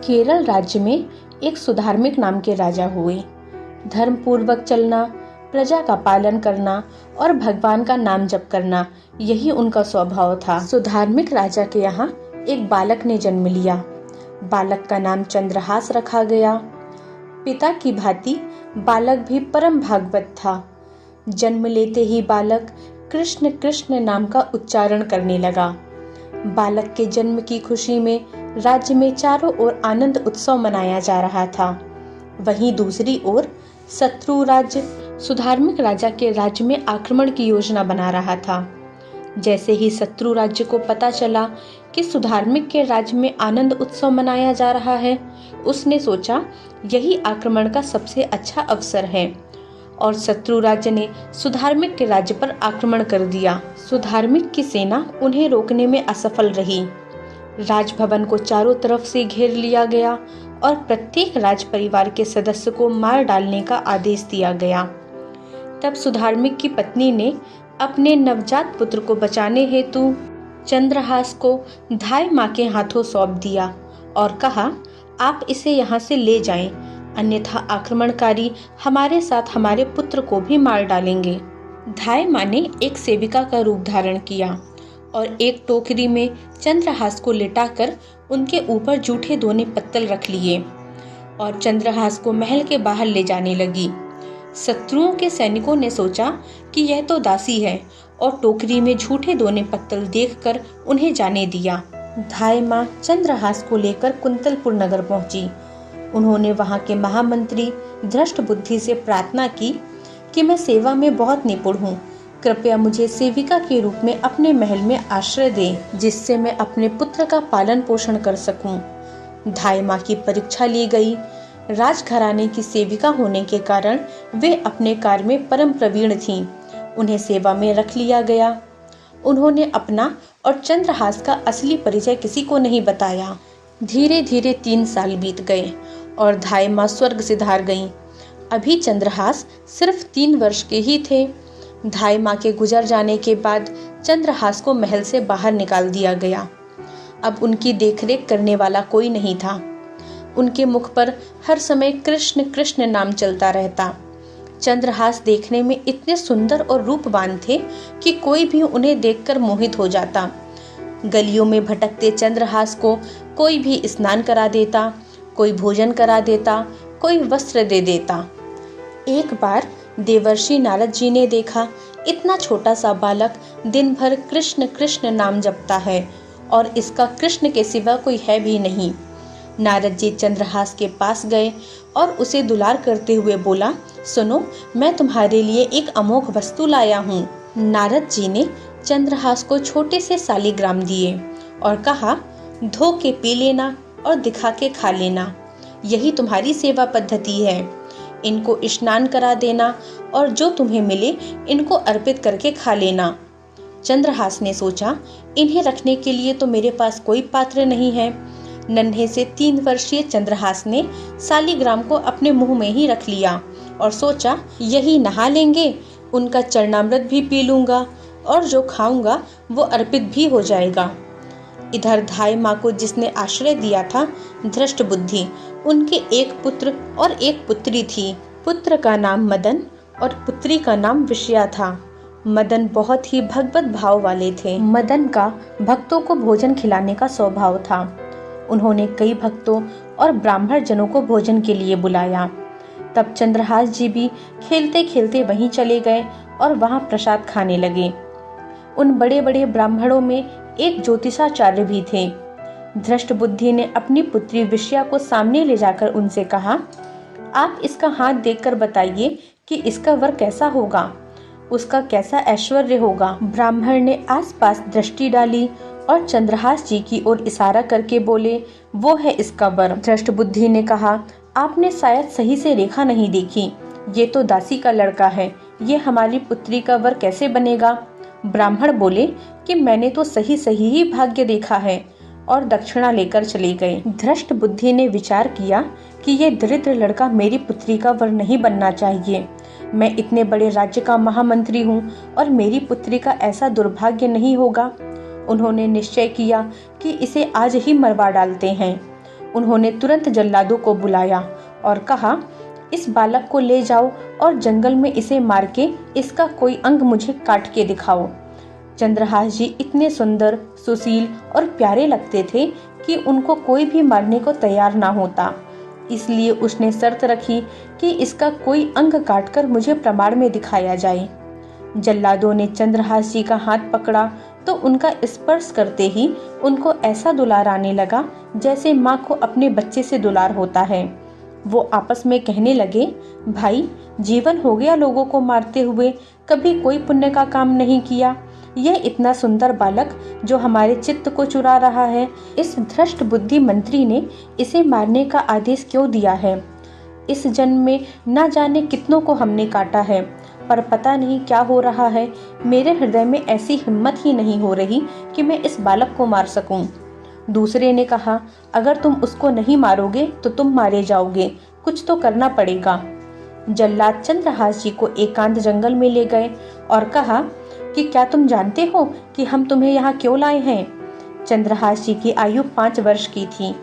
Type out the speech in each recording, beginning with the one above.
केरल राज्य में एक सुधार्मिक नाम के राजा हुए। धर्म पूर्वक चलना, प्रजा का पालन करना और भगवान का नाम जप करना, यही उनका स्वभाव था। सुधार्मिक राजा के यहाँ एक बालक ने जन्म लिया। बालक का नाम चंद्रहास रखा गया। पिता की भांति बालक भी परम भागवत था। जन्म लेते ही बालक कृष्ण कृष्ण नाम का उच्चारण करने लगा। बालक के जन्म की खुशी में राज्य में चारों ओर आनंद उत्सव मनाया जा रहा था। वहीं दूसरी ओर शत्रु राज्य सुधार्मिक राजा के राज्य में आक्रमण की योजना बना रहा था। जैसे ही शत्रु राज्य को पता चला कि सुधार्मिक के राज्य में आनंद उत्सव मनाया जा रहा है, उसने सोचा यही आक्रमण का सबसे अच्छा अवसर है और शत्रु राज्य ने सुधार्मिक के राज्य पर आक्रमण कर दिया। सुधार्मिक की सेना उन्हें रोकने में असफल रही। राजभवन को चारों तरफ से घेर लिया गया और प्रत्येक राज परिवार के सदस्य को मार डालने का आदेश दिया गया। तब सुधार्मिक की पत्नी ने अपने नवजात पुत्र को बचाने हेतु चंद्रहास को धाय माँ के हाथों सौंप दिया और कहा, आप इसे यहाँ से ले जाएं, अन्यथा आक्रमणकारी हमारे साथ हमारे पुत्र को भी मार डालेंगे। धाय माँ ने एक सेविका का रूप धारण किया और एक टोकरी में चंद्रहास को लिटाकर उनके ऊपर जूठे दोने पत्तल रख लिए और चंद्रहास को महल के बाहर ले जाने लगी। शत्रुओं के सैनिकों ने सोचा कि यह तो दासी है और टोकरी में झूठे दोने पत्तल देखकर उन्हें जाने दिया। धाय माँ चंद्रहास को लेकर कुंतलपुर नगर पहुंची। उन्होंने वहां के महामंत्री धृष्टबुद्धि से प्रार्थना की कि मैं सेवा में बहुत निपुण हूँ, कृपया मुझे सेविका के रूप में अपने महल में आश्रय दें, जिससे मैं अपने पुत्र का पालन पोषण कर सकूं। धाय माँ की परीक्षा ली गई। राजघराने की सेविका होने के कारण वे अपने कार्य में परम प्रवीण थीं। उन्हें सेवा में रख लिया गया। उन्होंने अपना और चंद्रहास का असली परिचय किसी को नहीं बताया। धीरे धीरे 3 साल बीत गए और धाय माँ स्वर्ग सिधार गईं। अभी चंद्रहास सिर्फ 3 वर्ष के ही थे। धाय माँ के गुजर जाने के बाद चंद्रहास को महल से बाहर निकाल दिया गया। अब उनकी देखरेख करने वाला कोई नहीं था। उनके मुख पर हर समय कृष्ण कृष्ण नाम चलता रहता। चंद्रहास देखने में इतने सुंदर और रूपवान थे कि कोई भी उन्हें देखकर मोहित हो जाता। गलियों में भटकते चंद्रहास को कोई भी स्नान करा देता, कोई भोजन करा देता, कोई वस्त्र दे देता। एक बार देवर्षि नारद जी ने देखा, इतना छोटा सा बालक दिन भर कृष्ण कृष्ण नाम जपता है और इसका कृष्ण के सिवा कोई है भी नहीं। नारद जी चंद्रहास के पास गए और उसे दुलार करते हुए बोला, सुनो, मैं तुम्हारे लिए एक अमोघ वस्तु लाया हूँ। नारद जी ने चंद्रहास को छोटे से शालिग्राम दिए और कहा, धो के पी लेना और दिखा के खा लेना, यही तुम्हारी सेवा पद्धति है। इनको स्नान करा देना और जो तुम्हें मिले इनको अर्पित करके खा लेना। चंद्रहास ने सोचा, इन्हें रखने के लिए तो मेरे पास कोई पात्र नहीं है। नन्हे से 3 वर्षीय चंद्रहास ने शालिग्राम को अपने मुंह में ही रख लिया और सोचा, यही नहा लेंगे, उनका चरणामृत भी पी लूंगा और जो खाऊंगा वो अर्पित भी हो जाएगा। इधर धाय माँ को जिसने आश्रय दिया था धृष्टबुद्धि, उनके एक पुत्र और एक पुत्री थी। पुत्र का नाम मदन और पुत्री का नाम विषया था। मदन बहुत ही भगवत भाव वाले थे। मदन का भक्तों को भोजन खिलाने का स्वभाव था। उन्होंने कई भक्तों और ब्राह्मण जनों को भोजन के लिए बुलाया। तब चंद्रहास जी भी खेलते खेलते वहीं चले गए और वहां प्रसाद खाने लगे। उन बड़े बड़े ब्राह्मणों में एक ज्योतिषाचार्य भी थे। धृष्टबुद्धि ने अपनी पुत्री विषया को सामने ले जाकर उनसे कहा, आप इसका हाथ देखकर बताइए कि इसका वर कैसा होगा, उसका कैसा ऐश्वर्य होगा। ब्राह्मण ने आसपास दृष्टि डाली और चंद्रहास जी की ओर इशारा करके बोले, वो है इसका वर। धृष्टबुद्धि ने कहा, आपने शायद सही से रेखा नहीं देखी, ये तो दासी का लड़का है, ये हमारी पुत्री का वर कैसे बनेगा। ब्राह्मण बोले कि मैंने तो सही सही ही भाग्य देखा है और दक्षिणा लेकर चले गए। धृष्टबुद्धि ने विचार किया कि ये दरिद्र लड़का मेरी पुत्री का वर नहीं बनना चाहिए। मैं इतने बड़े राज्य का महामंत्री हूँ और मेरी पुत्री का ऐसा दुर्भाग्य नहीं होगा। उन्होंने निश्चय किया कि इसे आज ही मरवा डालते हैं। उन्होंने तुरंत जल्लादों को बुलाया और कहा, इस बालक को ले जाओ और जंगल में इसे मार के इसका कोई अंग मुझे काट के दिखाओ। चंद्रहास जी इतने सुंदर, सुशील और प्यारे लगते थे कि उनको कोई भी मारने को तैयार ना होता। इसलिए उसने शर्त रखी कि इसका कोई अंग काटकर मुझे प्रमाण में दिखाया जाए। जल्लादों ने चंद्रहास जी का हाथ पकड़ा तो उनका स्पर्श करते ही उनको ऐसा दुलार आने लगा जैसे माँ को अपने बच्चे से दुलार होता है। वो आपस में कहने लगे, भाई, जीवन हो गया लोगों को मारते हुए, कभी कोई पुण्य का काम नहीं किया। यह इतना सुंदर बालक जो हमारे चित्त को चुरा रहा है, इस धृष्ट बुद्धि मंत्री ने इसे मारने का आदेश क्यों दिया है? इस जन्म में न जाने कितनों को हमने काटा है, पर पता नहीं क्या हो रहा है। मेरे हृदय में ऐसी हिम्मत ही नहीं हो रही कि मैं इस बालक को मार सकूं। दूसरे ने कहा, अगर तुम उसको नहीं मारोगे तो तुम मारे जाओगे, कुछ तो करना पड़ेगा। जल्लाद चंद्रहास जी को एकांत जंगल में ले गए और कहा कि क्या तुम जानते हो कि हम तुम्हें यहाँ क्यों लाए हैं? चंद्रहास जी की आयु 5 वर्ष की थी।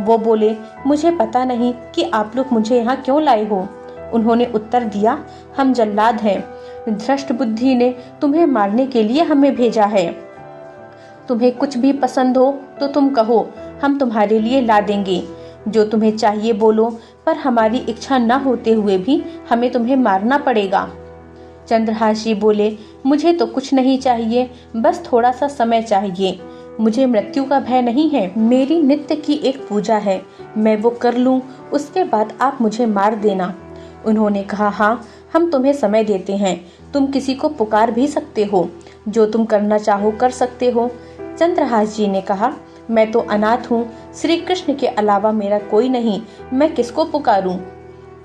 वो बोले, मुझे पता नहीं कि आप लोग मुझे यहाँ क्यों लाए हो। उन्होंने उत्तर दिया, हम जल्लाद हैं, धृष्ट बुद्धि ने तुम्हें मारने के लिए हमें भेजा है। तुम्हें कुछ भी पसंद हो तो तुम कहो, हम तुम्हारे लिए ला देंगे। जो तुम्हें चाहिए बोलो, पर हमारी इच्छा न होते हुए भी हमें तुम्हें मारना पड़ेगा। चंद्रहास जी बोले, मुझे तो कुछ नहीं चाहिए, बस थोड़ा सा समय चाहिए। मुझे मृत्यु का भय नहीं है। मेरी नित्य की एक पूजा है, मैं वो कर लूं, उसके बाद आप मुझे मार देना। उन्होंने कहा, हाँ, हम तुम्हें समय देते हैं, तुम किसी को पुकार भी सकते हो, जो तुम करना चाहो कर सकते हो। चंद्रहास जी ने कहा, मैं तो अनाथ हूँ, श्री कृष्ण के अलावा मेरा कोई नहीं, मैं किसको पुकारूं?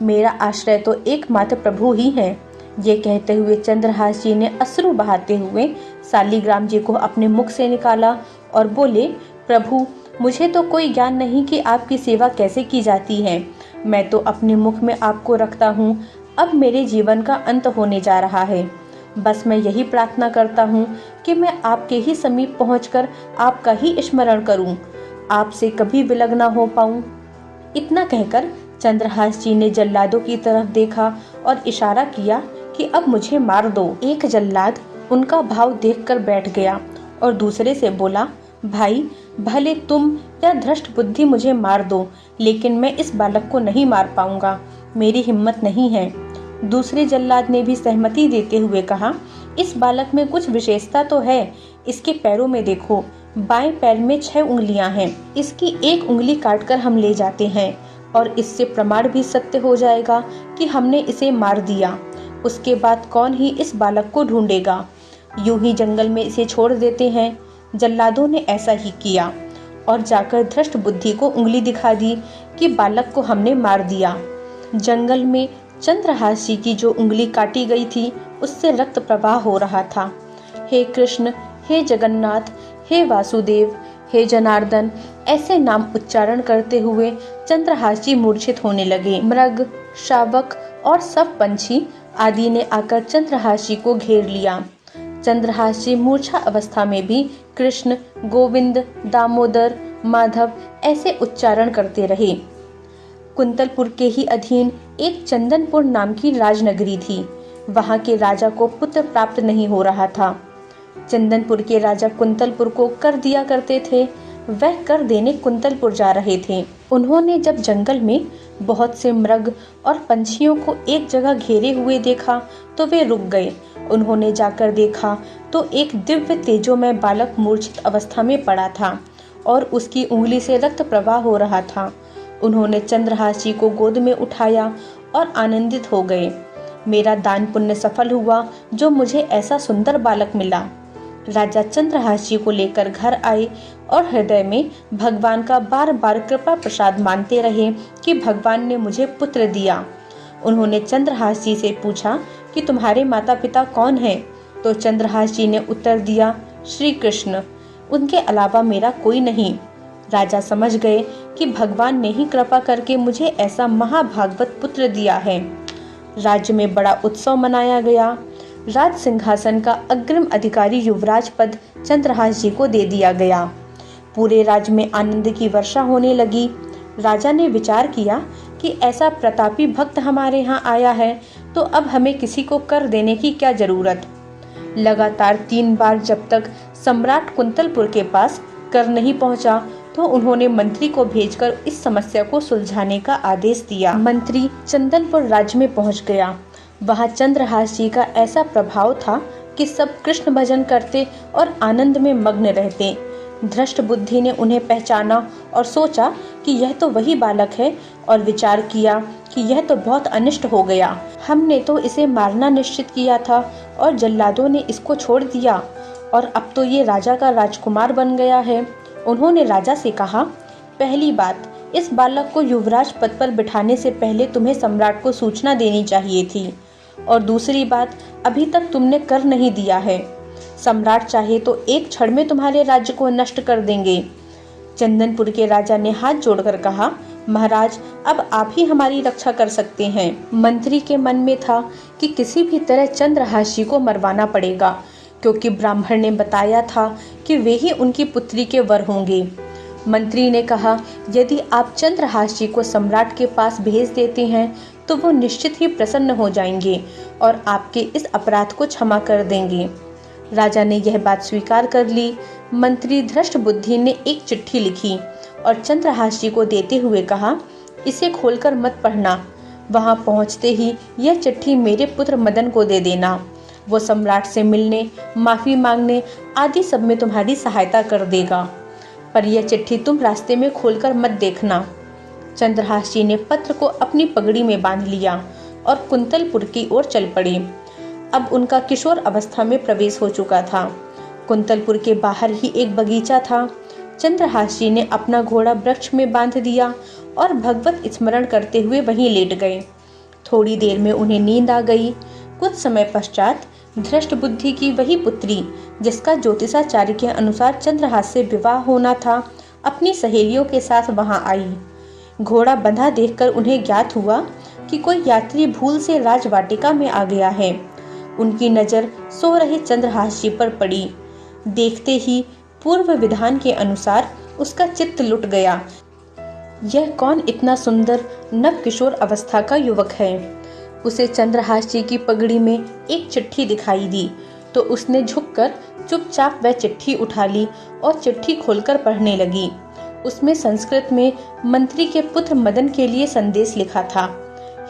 मेरा आश्रय तो एकमात्र प्रभु ही है। ये कहते हुए चंद्रहास जी ने अश्रु बहाते हुए शालिग्राम जी को अपने मुख से निकाला और बोले, प्रभु, मुझे तो कोई ज्ञान नहीं कि आपकी सेवा कैसे की जाती है। मैं तो अपने मुख में आपको रखता हूँ। अब मेरे जीवन का अंत होने जा रहा है। बस मैं यही प्रार्थना करता हूँ कि मैं आपके ही समीप पहुँचकर आपका ही स्मरण करूँ, आपसे कभी विलग न हो पाऊँ। इतना कहकर चंद्रहास जी ने जल्लादों की तरफ देखा और इशारा किया कि अब मुझे मार दो। एक जल्लाद उनका भाव देखकर बैठ गया और दूसरे से बोला, भाई, भले तुम या धृष्ट बुद्धि मुझे मार दो, लेकिन मैं इस बालक को नहीं मार पाऊंगा, मेरी हिम्मत नहीं है। दूसरे जल्लाद ने भी सहमति देते हुए कहा, इस बालक में कुछ विशेषता तो है। इसके पैरों में देखो, बाएं पैर में 6 उंगलियां हैं। इसकी एक उंगली काटकर हम ले जाते हैं और इससे प्रमाण भी सत्य हो जाएगा कि हमने इसे मार दिया। उसके बाद कौन ही इस बालक को ढूंढेगा? यूं ही जंगल में इसे छोड़ देते हैं। जल्लादों ने ऐसा ही किया और जाकर धृष्ट बुद्धि को उंगली दिखा दी कि बालक को हमने मार दिया। जंगल में चंद्रहास जी की जो उंगली काटी गई थी, उससे रक्त प्रवाह हो रहा था। हे कृष्ण, हे जगन्नाथ, हे वासुदेव, हे जनार्दन, ऐसे नाम उच्चारण करते हुए चंद्रहास जी मूर्छित होने लगे। मृग, शावक और सब पंछी आदि ने आकर चंद्रहास जी को घेर लिया। चंद्रहास जी मूर्छा अवस्था में भी कृष्ण, गोविंद, दामोदर, माधव ऐसे उच्चारण करते रहे। कुंतलपुर के ही अधीन एक चंदनपुर नाम की राजनगरी थी। वहां के राजा को पुत्र प्राप्त नहीं हो रहा था। चंदनपुर के राजा कुंतलपुर को कर दिया करते थे। वह कर देने कुंतलपुर जा रहे थे। उन्होंने जब जंगल में बहुत से मृग और पंछियों को एक जगह घेरे हुए देखा तो वे रुक गए। उन्होंने जाकर देखा तो एक दिव्य तेजोमय बालक मूर्छित अवस्था में पड़ा था और उसकी उंगली से रक्त प्रवाह हो रहा था। उन्होंने चंद्रहास जी को गोद में उठाया और आनंदित हो गए। मेरा दान पुण्य सफल हुआ जो मुझे ऐसा सुंदर बालक मिला। राजा चंद्रहास जी को लेकर घर आए और हृदय में भगवान का बार बार कृपा प्रसाद मानते रहे कि भगवान ने मुझे पुत्र दिया। उन्होंने चंद्रहास जी से पूछा कि तुम्हारे माता पिता कौन हैं? तो चंद्रहास जी ने उत्तर दिया, श्री कृष्ण, उनके अलावा मेरा कोई नहीं। राजा समझ गए कि भगवान ने ही कृपा करके मुझे ऐसा महाभागवत पुत्र दिया है। राज्य में बड़ा उत्सव मनाया गया। राज सिंहासन का अग्रिम अधिकारी युवराज पद चंद्रहास जी को दे दिया गया। पूरे राज्य में आनंद की वर्षा होने लगी। राजा ने विचार किया कि ऐसा प्रतापी भक्त हमारे यहाँ आया है तो अब हमें किसी को कर देने की क्या जरूरत। लगातार 3 बार जब तक सम्राट कुंतलपुर के पास कर नहीं पहुंचा तो उन्होंने मंत्री को भेजकर इस समस्या को सुलझाने का आदेश दिया। मंत्री चंदनपुर राज्य में पहुंच गया। वहां चंद्रहास जी का ऐसा प्रभाव था कि सब कृष्ण भजन करते और आनंद में मग्न रहते। धृष्ट बुद्धि ने उन्हें पहचाना और सोचा कि यह तो वही बालक है और विचार किया कि यह तो बहुत अनिष्ट हो गया। हमने तो इसे मारना निश्चित किया था और जल्लादों ने इसको छोड़ दिया और अब तो ये राजा का राजकुमार बन गया है। उन्होंने राजा से कहा, पहली बात, इस बालक को युवराज पद पर बिठाने से पहले तुम्हें सम्राट को सूचना देनी चाहिए थी और दूसरी बात, अभी तक तुमने कर नहीं दिया है। सम्राट चाहे तो एक क्षण में तुम्हारे राज्य को नष्ट कर देंगे। चंदनपुर के राजा ने हाथ जोड़कर कहा, महाराज अब आप ही हमारी रक्षा कर सकते हैं। मंत्री के मन में था कि किसी भी तरह चंद्रहास जी को मरवाना पड़ेगा क्योंकि ब्राह्मण ने बताया था कि वे ही उनकी पुत्री के वर होंगे। मंत्री ने कहा, यदि आप चंद्रहास जी को सम्राट के पास भेज देते हैं तो वो निश्चित ही प्रसन्न हो जाएंगे और आपके इस अपराध को क्षमा कर देंगे। राजा ने यह बात स्वीकार कर ली। मंत्री धृष्ट बुद्धि ने एक चिट्ठी लिखी और चंद्रहास जी को देते हुए कहा, इसे खोलकर मत पढ़ना। वहां पहुंचते ही यह चिट्ठी मेरे पुत्र मदन को दे देना। वो सम्राट से मिलने, माफी मांगने आदि सब में तुम्हारी सहायता कर देगा, पर यह चिट्ठी तुम रास्ते में खोलकर मत देखना। चंद्रहास जी ने पत्र को अपनी पगड़ी में बांध लिया और कुंतलपुर की ओर चल पड़े। अब उनका किशोर अवस्था में प्रवेश हो चुका था। कुंतलपुर के बाहर ही एक बगीचा था। चंद्रहास जी ने अपना घोड़ा वृक्ष में बांध दिया और भगवत स्मरण करते हुए वहीं लेट गए। थोड़ी देर में उन्हें नींद आ गई। कुछ समय पश्चात धृष्ट बुद्धि की वही पुत्री, जिसका ज्योतिषाचार्य के अनुसार चंद्रहास से विवाह होना था, अपनी सहेलियों के साथ वहां आई। घोड़ा बंधा देखकर उन्हें ज्ञात हुआ कि कोई यात्री भूल से राजवाटिका में आ गया है। उनकी नजर सो रहे चंद्रहास जी पर पड़ी। देखते ही पूर्व विधान के अनुसार उसका चित्त लुट गया। यह कौन इतना सुंदर नव किशोर अवस्था का युवक है। उसे चंद्रहास जी की पगड़ी में एक चिट्ठी दिखाई दी तो उसने झुककर चुपचाप वह चिट्ठी उठा ली और चिट्ठी खोलकर पढ़ने लगी। उसमें संस्कृत में मंत्री के पुत्र मदन के लिए संदेश लिखा था।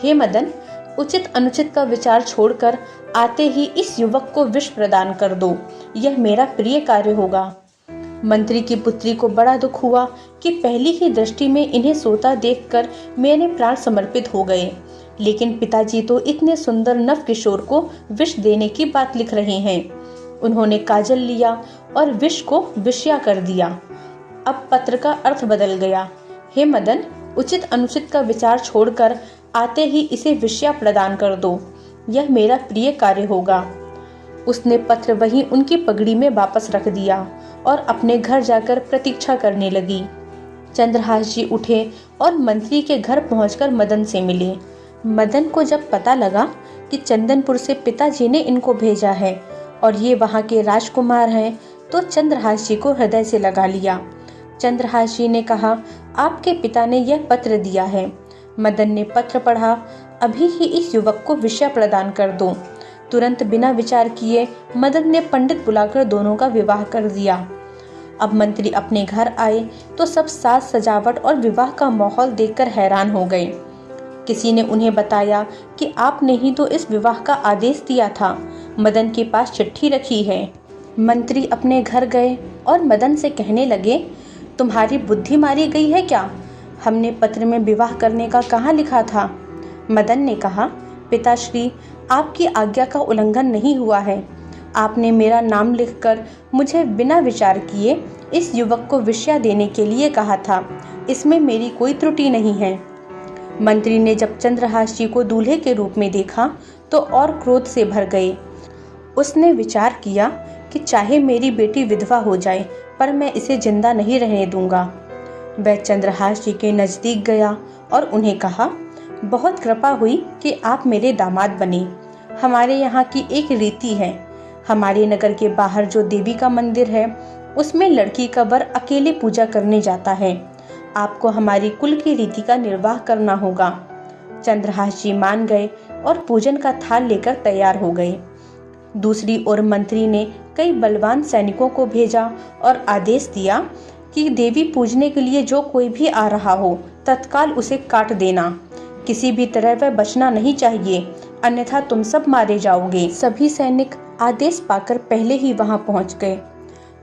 हे मदन, उचित अनुचित का विचार छोड़कर आते ही इस युवक को विष प्रदान कर दो। यह मेरा प्रिय कार्य होगा। मंत्री की पुत्री को बड़ा दुख हुआ कि पहली ही दृष्टि में इन्हें सोता देखकर मेरे प्राण समर्पित हो गए, लेकिन पिताजी तो इतने सुंदर नव किशोर को विष देने की बात लिख रहे हैं। उन्होंने काजल लिया और विष को विषया कर दिया। अब पत्र का अर्थ बदल गया। हे मदन, उचित अनुचित का विचार छोड़कर आते ही इसे विषया प्रदान कर दो। यह मेरा प्रिय कार्य होगा। उसने पत्र वहीं उनकी पगड़ी में वापस रख दिया और अपने घर जाकर प्रतीक्षा करने लगी। चंद्रहास जी उठे और मंत्री के घर पहुंचकर मदन से मिले। मदन को जब पता लगा कि चंदनपुर से पिताजी ने इनको भेजा है और ये वहां के राजकुमार हैं, तो चंद्रहास जी को हृदय से लगा लिया। चंद्रहास जी ने कहा, आपके पिता ने यह पत्र दिया है। मदन ने पत्र पढ़ा, अभी ही इस युवक को विषय प्रदान कर दो। तुरंत बिना विचार किए मदन ने पंडित बुलाकर दोनों का विवाह कर दिया। अब मंत्री अपने घर आए तो सब साज सजावट और विवाह का माहौल देखकर हैरान हो गए। किसी ने उन्हें बताया कि आपने ही तो इस विवाह का आदेश दिया था, मदन के पास चिट्ठी रखी है। मंत्री अपने घर गए और मदन से कहने लगे, तुम्हारी बुद्धि मारी गई है क्या? हमने पत्र में विवाह करने का कहाँ लिखा था? मदन ने कहा, पिताश्री, आपकी आज्ञा का उल्लंघन नहीं हुआ है। आपने मेरा नाम लिखकर मुझे बिना विचार किए इस युवक को विषया देने के लिए कहा था। इसमें मेरी कोई त्रुटि नहीं है। मंत्री ने जब चंद्रहास जी को दूल्हे के रूप में देखा तो और क्रोध से भर गए। उसने विचार किया कि चाहे मेरी बेटी विधवा हो जाए, पर मैं इसे जिंदा नहीं रहने दूंगा। वह चंद्रहास जी के नजदीक गया और उन्हें कहा, बहुत कृपा हुई कि आप मेरे दामाद बने। हमारे यहाँ की एक रीति है, हमारे नगर के बाहर जो देवी का मंदिर है उसमें लड़की का वर अकेले पूजा करने जाता है। आपको हमारी कुल की रीति का निर्वाह करना होगा। चंद्रहास जी मान गए और पूजन का थाल लेकर तैयार हो गए। दूसरी ओर मंत्री ने कई बलवान सैनिकों को भेजा और आदेश दिया कि देवी पूजने के लिए जो कोई भी आ रहा हो तत्काल उसे काट देना। किसी भी तरह वह बचना नहीं चाहिए, अन्यथा तुम सब मारे जाओगे। सभी सैनिक आदेश पाकर पहले ही वहां पहुंच गए।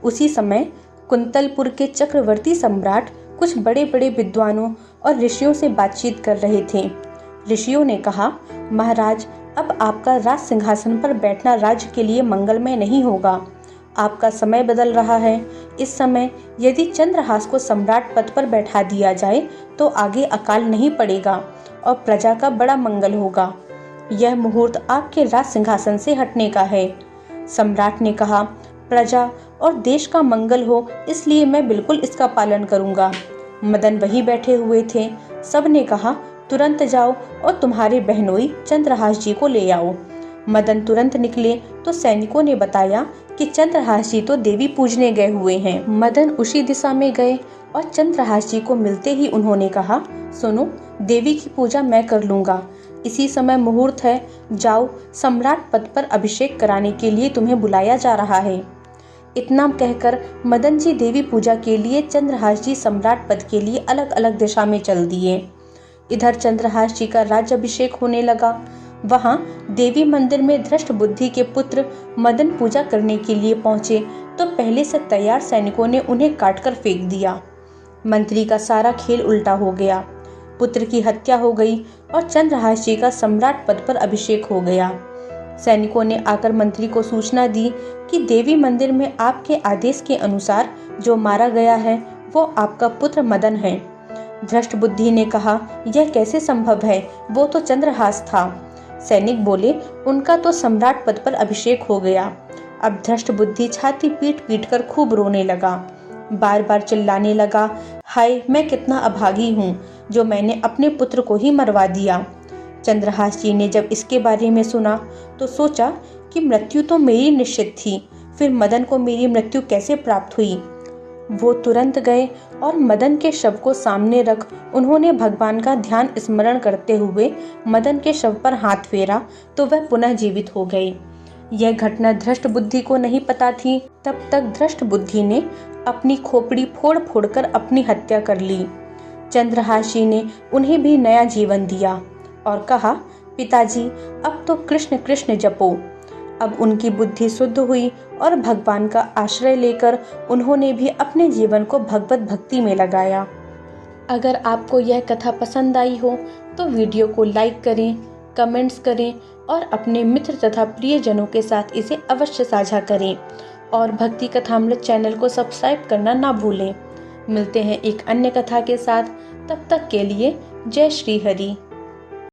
उसी समय कुंतलपुर के चक्रवर्ती सम्राट कुछ बड़े बड़े विद्वानों और ऋषियों से बातचीत कर रहे थे। ऋषियों ने कहा, महाराज, अब आपका राज सिंहासन पर बैठना राज्य के लिए मंगलमय नहीं होगा। आपका समय बदल रहा है। इस समय यदि चंद्रहास को सम्राट पद पर बैठा दिया जाए तो आगे अकाल नहीं पड़ेगा और प्रजा का बड़ा मंगल होगा। यह मुहूर्त आपके राज सिंहासन से हटने का है। सम्राट ने कहा, प्रजा और देश का मंगल हो, इसलिए मैं बिल्कुल इसका पालन करूंगा। मदन वहीं बैठे हुए थे। सब ने कहा, तुरंत जाओ और तुम्हारे बहनोई चंद्रहास जी को ले आओ। मदन तुरंत निकले तो सैनिकों ने बताया कि चंद्रहास जी तो देवी पूजने गए हुए हैं। मदन उसी दिशा में गए और चंद्रहास जी को मिलते ही उन्होंने कहा, सुनो, देवी की पूजा मैं कर लूंगा। इसी समय मुहूर्त है, जाओ, सम्राट पद पर अभिषेक कराने के लिए तुम्हें बुलाया जा रहा है। इतना कहकर मदन जी देवी पूजा के लिए चंद्रहास जी सम्राट पद के लिए अलग अलग दिशा में चल दिए। इधर चंद्रहास जी का राज्याभिषेक होने लगा। वहां देवी मंदिर में धृष्ट बुद्धि के पुत्र मदन पूजा करने के लिए पहुंचे तो पहले से तैयार सैनिकों ने उन्हें काटकर फेंक दिया। मंत्री का सारा खेल उल्टा हो गया। पुत्र की हत्या हो गई और चंद्रहास जी का सम्राट पद पर अभिषेक हो गया। सैनिकों ने आकर मंत्री को सूचना दी कि देवी मंदिर में आपके आदेश के अनुसार जो मारा गया है वो आपका पुत्र मदन है। धृष्ट बुद्धि ने कहा, यह कैसे संभव है, वो तो चंद्रहास था। सैनिक बोले, उनका तो सम्राट पद पर अभिषेक हो गया। अब धृष्ट बुद्धि छाती पीट पीट कर खूब रोने लगा। बार बार चिल्लाने लगा, हाय, मैं कितना अभागी हूँ जो मैंने अपने पुत्र को ही मरवा दिया। चंद्रहास जी ने जब इसके बारे में सुना तो सोचा कि मृत्यु तो मेरी निश्चित थी, फिर मदन को मेरी मृत्यु कैसे प्राप्त हुई। वो तुरंत गए और मदन के शव को सामने रख उन्होंने भगवान का ध्यान स्मरण करते हुए मदन के शव पर हाथ फेरा तो वह पुनः जीवित हो गए। यह घटना धृष्ट बुद्धि को नहीं पता थी। तब तक धृष्ट बुद्धि ने अपनी खोपड़ी फोड़ फोड़ कर अपनी हत्या कर ली। चंद्रहास जी ने उन्हें भी नया जीवन दिया और कहा, पिताजी, अब तो कृष्ण कृष्ण जपो। अब उनकी बुद्धि शुद्ध हुई और भगवान का आश्रय लेकर उन्होंने भी अपने जीवन को भगवत भक्ति में लगाया। अगर आपको यह कथा पसंद आई हो तो वीडियो को लाइक करें, कमेंट्स करें और अपने मित्र तथा प्रियजनों के साथ इसे अवश्य साझा करें और भक्ति कथामृत चैनल को सब्सक्राइब करना ना भूलें। मिलते हैं एक अन्य कथा के साथ, तब तक के लिए जय श्री हरि।